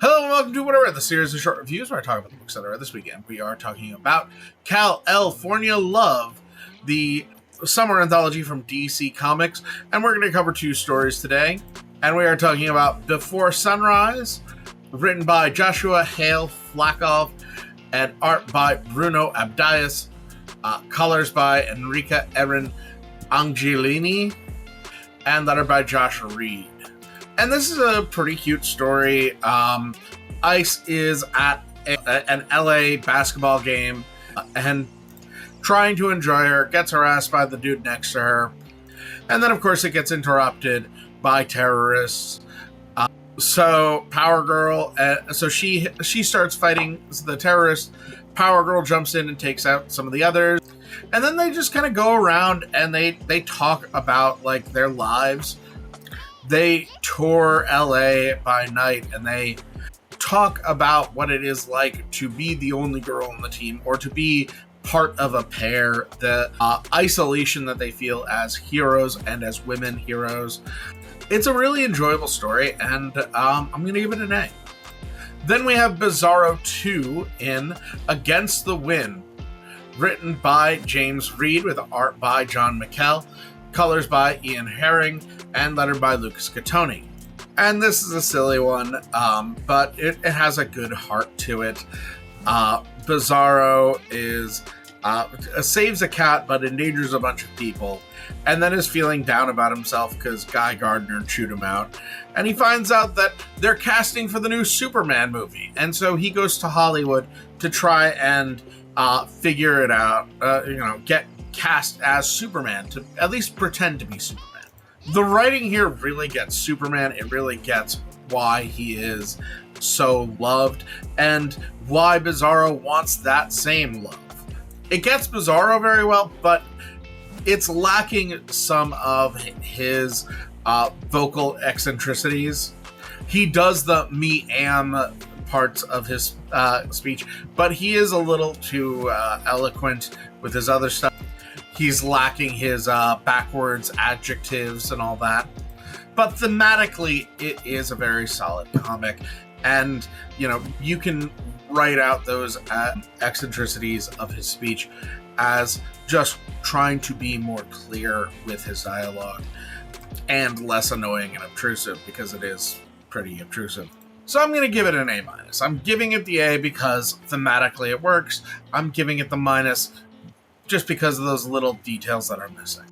Hello and welcome to What I Read, the series of short reviews where I talk about the books that I read this weekend. We are talking about Kal El Fornia Love, the summer anthology from DC Comics, and we're going to cover two stories today. And we are talking about Before Sunrise, written by Joshua Hale Flakov, and art by Bruno Abdias, colors by Enrica Erin Angelini, and letter by Josh Reed. And this is a pretty cute story. Ice is at an LA basketball game and trying to enjoy her, gets harassed by the dude next to her. And then, of course, it gets interrupted by terrorists. So Power Girl, so she starts fighting the terrorists. Power Girl jumps in and takes out some of the others. And then they just kind of go around and they talk about, like, their lives. They tour LA by night and they talk about what it is like to be the only girl on the team or to be part of a pair, the isolation that they feel as heroes and as women heroes. It's a really enjoyable story, and I'm going to give it an A. Then we have Bizarro 2 in Against the Wind, written by James Reed with art by John McKell, colors by Ian Herring, and lettered by Lucas Catoni. And this is a silly one, but it has a good heart to it. Bizarro is saves a cat but endangers a bunch of people, and then is feeling down about himself because Guy Gardner chewed him out. And he finds out that they're casting for the new Superman movie, and so he goes to Hollywood to try and figure it out, get cast as Superman, to at least pretend to be Superman. The writing here really gets Superman. It really gets why he is so loved and why Bizarro wants that same love. It gets Bizarro very well, but it's lacking some of his vocal eccentricities. He does the me-am parts of his speech, but he is a little too eloquent with his other stuff. He's lacking his backwards adjectives and all that. But thematically, it is a very solid comic. And, you can write out those eccentricities of his speech as just trying to be more clear with his dialogue and less annoying and obtrusive, because it is pretty obtrusive. So I'm going to give it an A-. I'm giving it the A because thematically it works. I'm giving it the minus just because of those little details that are missing.